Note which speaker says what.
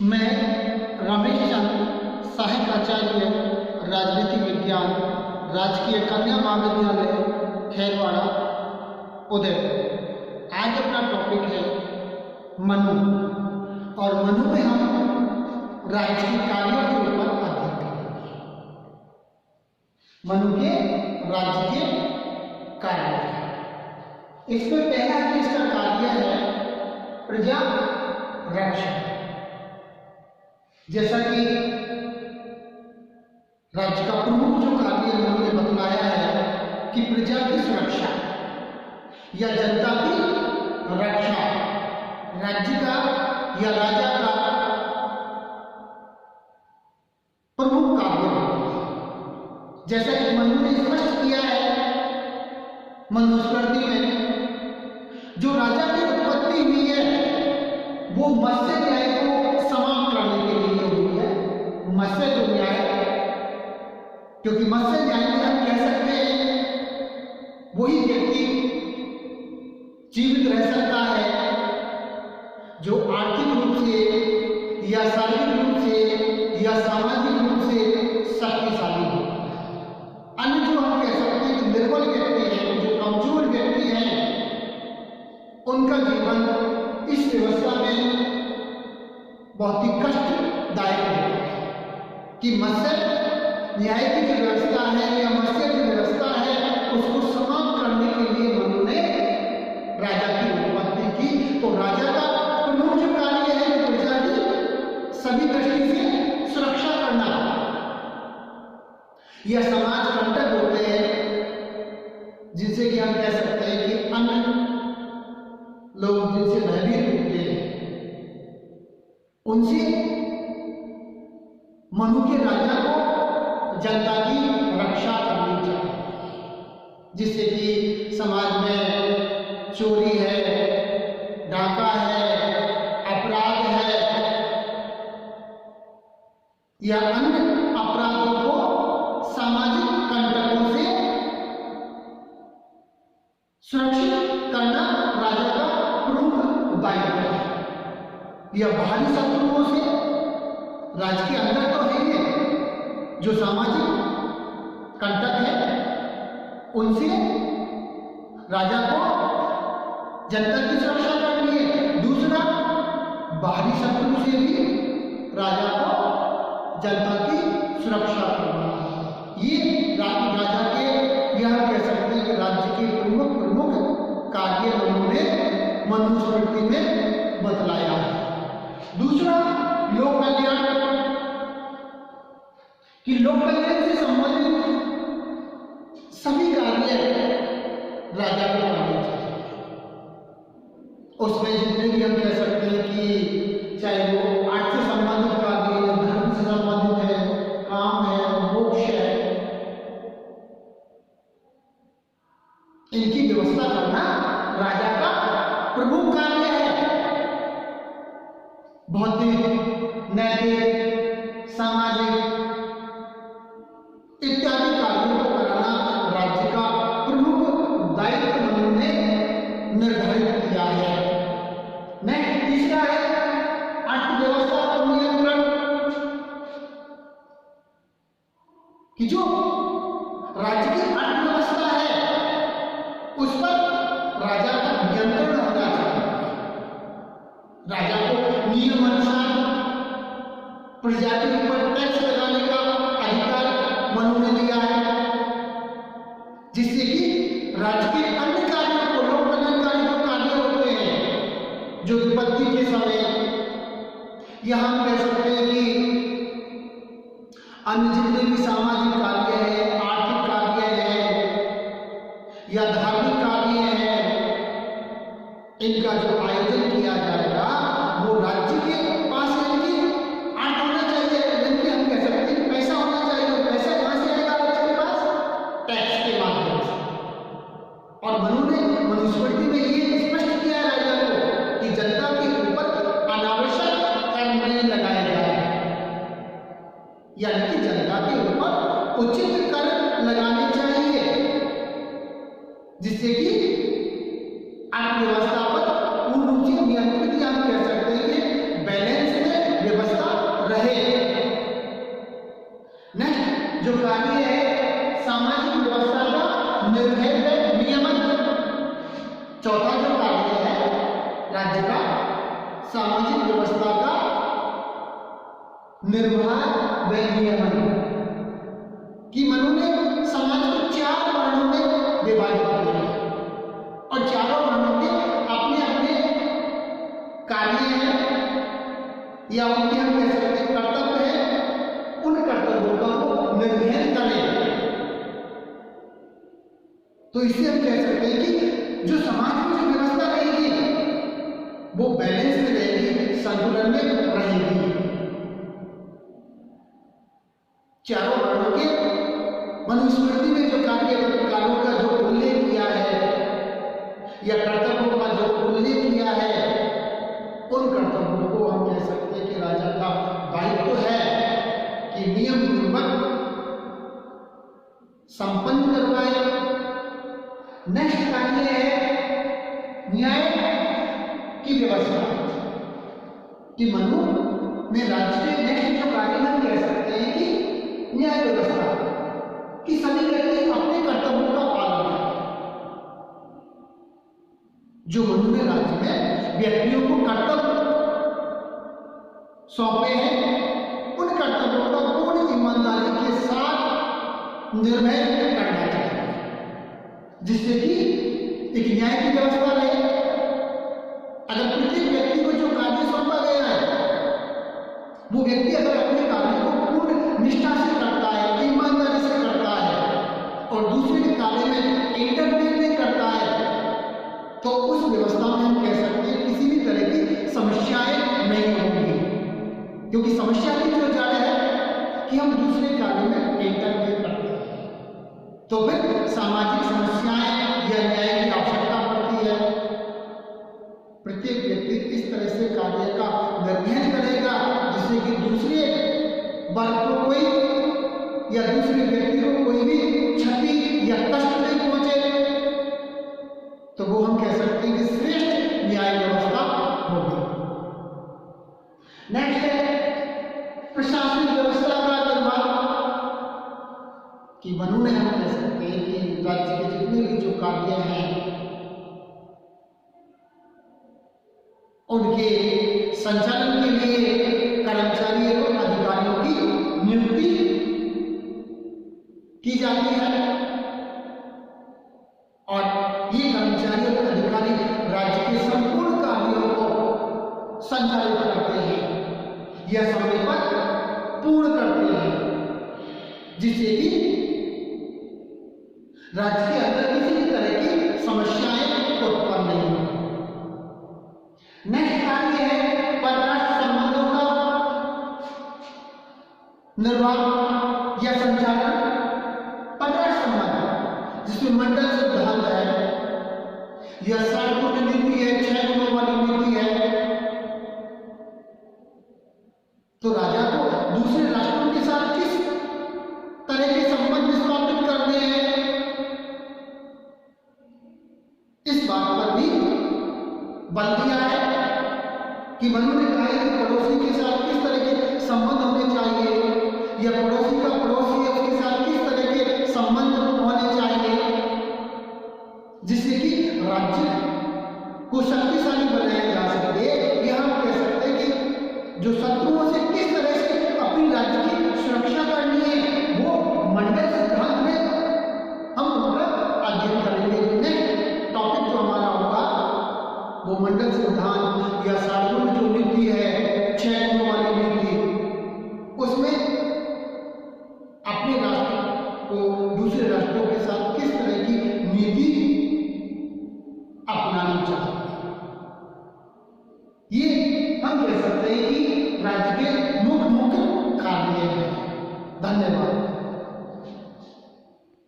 Speaker 1: मैं रमेश चंद्र, सहायक आचार्य राजनीति विज्ञान, राजकीय कन्या महाविद्यालय खैरवाड़ा उदयपुर। आज अपना टॉपिक है मनु, और मनु में हम राजकीय कार्यों के ऊपर अध्ययन करेंगे। मनु के राज्य के कार्य। इसमें पहला इसका कार्य है प्रजा रक्षा। जैसा कि राज्य का प्रमुख जो कार्य उन्होंने बतलाया है कि प्रजा की सुरक्षा या जनता की रक्षा राज्य का या राजा का प्रमुख कार्य है। जैसा कि मनु ने स्पष्ट किया है मनुस्मृति में, जो राजा की उत्पत्ति हुई है वो मत्स्य न्याय को समाप्त करने के लिए हुई है। मत्स्य जो न्याय, क्योंकि मत्स्य न्याय में हम कह सकते हैं वही व्यक्ति जीवित रह सकता है जो आर्थिक रूप से या शारीरिक रूप से या सामाजिक रूप से शक्तिशाली हो। अन्य जो हम कह सकते हैं कि निर्बल व्यक्ति है, जो कमजोर व्यक्ति है, उनका जीवन इस व्यवस्था में बहुत ही कष्टदायक होता है कि मत्स्य न्याय की जो व्यवस्था है या मत्स्य की व्यवस्था है उसको समाप्त करने के लिए मनु ने राजा की उत्पत्ति की। तो राजा का प्रमुख जो कार्य है वो प्रजा की सभी दृष्टि से सुरक्षा करना। यह समाज कंटक होते हैं जिनसे कि हम कह सकते हैं कि अन्य लोग जिनसे भयभीत होते हैं, उनसे मनु के राजा को जनता की रक्षा करनी चाहिए, जिससे कि समाज में चोरी है, डाका है, अपराध है या अन्य अपराधों को सामाजिक कंटकों से सुरक्षित करना राजा का प्रमुख दायित्व है। यह बाहरी शत्रुओं से राज्य के अंदर तो है ही, जो सामाजिक कंटक है उनसे राजा को जनता की सुरक्षा करनी है। दूसरा, बाहरी शत्रु से भी राजा को जनता की सुरक्षा करना है। ये राजा के, यह कह सकते हैं कि राज्य के प्रमुख कार्य उन्होंने मनुस्मृति में बतलाया है। दूसरा, लोक कल्याण, कि लोक कल्याण से संबंधित सभी कार्य राजा को करने चाहिए। उसमें जितने भी हम कह सकते हैं कि चाहे वो आर्थ से संबंधित कार्य है, धर्म से संबंधित है, काम है, मोक्ष है, इनकी व्यवस्था करना राजा का प्रमुख कार्य है। भौतिक, नैतिक, सामाजिक इत्यादि कार्यों को कराना राज्य का प्रमुख दायित्व उन्होंने निर्धारित किया है। नेक्स्ट, तीसरा है अर्थव्यवस्था का नियंत्रण, कि जो राज्य की अर्थव्यवस्था है उस पर राजा का नियंत्रण होना चाहिए। राजा को नियम अनुसार प्रजा के ऊपर टैक्स लगाने का अधिकार मनु ने दिया है, जिससे कि राज्य के अन्य कार्यों को, लोक कल्याणकारी जो कार्य होते हैं, जो विपत्ति के समय, या हम कह सकते हैं कि अन्य जितने भी सामाजिक कार्य है, आर्थिक कार्य है या धार्मिक कार्य है, इनका जो आयोजन किया जाएगा वो राज्य के पास आर्ट होना चाहिए। यानी हम कह सकते हैं कि पैसा होना चाहिए। पैसा कहां से आएगा राज्य के पास? टैक्स के माध्यम से। और मनु ने मनुस्मृति में ये स्पष्ट किया है राजा को कि जनता के ऊपर अनावश्यक कर नहीं लगाया जाए, यानी कि जनता के ऊपर उचित कर लगाने चाहिए, जिससे कि अर्थव्यवस्था पर पूर्ण रूप से नियंत्रित, या हम कह सकते हैं कि बैलेंस में व्यवस्था सामाजिक व्यवस्था का निर्माण व नियमन, कि मनु ने समाज को 4 वर्णों में विभाजित किया है और चारों वर्णों के अपने अपने कार्य हैं या उनके हम कह सकते हैं कर्तव्य हैं। उन कर्तव्यों का वो निर्वहन करें। तो इससे हम कह सकते हैं कि जो समाज में जो व्यवस्था रहेगी वो बैलेंस में रहेगी, संतुलन में रहेगी। चारों वर्णों के मनुस्मृति में जो कार्यों का जो उल्लेख किया है या कर्तव्यों का जो उल्लेख किया है, उन कर्तव्यों को हम कह सकते हैं कि राजा का दायित्व है कि नियम पूर्वक संपन्न करवाए। नेक्स्ट कार्य है न्याय की व्यवस्था, कि मनु में राज्य के नेक्स्ट जो कार्य हम कह सकते हैं कि न्याय व्यवस्था, कि सभी व्यक्ति अपने कर्तव्यों का पालन करें। जो मनु ने राज्य में व्यक्तियों को कर्तव्य सौंपे हैं, उन कर्तव्यों का पूर्ण ईमानदारी के साथ निर्वहन करना चाहिए, जिससे कि एक न्याय की व्यवस्था रहे। अगर प्रत्येक व्यक्ति को जो कार्य सौंपा गया है, वो व्यक्ति अगर अपने कार्य को पूर्ण निष्ठा से करता है, ईमानदारी से करता है और दूसरे के कार्य में इंटरफेयर नहीं करता है, तो उस व्यवस्था में हम कह सकते हैं किसी भी तरह की समस्याएं नहीं होंगी। क्योंकि समस्या की जो जड़ है कि हम दूसरे कार्य में इंटरफेयर करते हैं, तो फिर सामाजिक समस्याएं या न्याय की आवश्यकता पड़ती है। प्रत्येक व्यक्ति इस तरह से कार्य का निर्वहन करेगा जिससे कि दूसरे वर्ग को कोई या दूसरे व्यक्ति को कोई भी क्षति या कष्ट नहीं पहुंचे, तो वो हम कह सकते हैं कि श्रेष्ठ न्याय व्यवस्था होगी। नेक्स्ट है प्रशासनिक व्यवस्था का निर्माण, कि मनु ने हम कह सकते हैं कि राज्य के जितने भी जो कार्य हैं उनके संचालन के लिए कर्मचारी एवं अधिकारियों की नियुक्ति की जाती है और ये कर्मचारी और अधिकारी राज्य के संपूर्ण कार्यों को संचालित करते हैं या समय पर पूर्ण करते हैं, जिससे कि राज्य के अंदर किसी भी तरह की समस्याएं उत्पन्न नहीं हो। नेक्स्ट कार्य है परराष्ट्र संबंधों का निर्वाह या संचालन। परराष्ट्र संबंध जिसमें मंडल सिद्धांत है या सार्वभौम नीति है, 6 गुणों वाली नीति है, तो राजा को दूसरे राष्ट्रों के साथ किस तरह के संबंध स्थापित करने हैं, इस बात पर भी बल दिया है कि मनु ने कहा है कि पड़ोसी के साथ किस तरह के संबंध होने चाहिए या पड़ोसी का पड़ोसी है उसके साथ किस तरह के संबंध होने चाहिए, जिससे कि राज्य को शक्तिशाली बनाया जा सके। यह हम कह सकते हैं कि जो शत्रुओं से किस तरह से अपनी राज्य की सुरक्षा करनी है, वो मंडल सिद्धांत में हम उनका अध्ययन करेंगे। नेक्स्ट टॉपिक जो हमारा होगा वो मंडल सिद्धांत या सार्वभौम जो नीति है, 6 गुणों वाली नीति, उसमें अपने राष्ट्र को दूसरे राष्ट्रों के साथ किस तरह की नीति अपनानी चाहिए। ये हम कह सकते हैं कि राज्य के मुख्य कार्य हैं। धन्यवाद।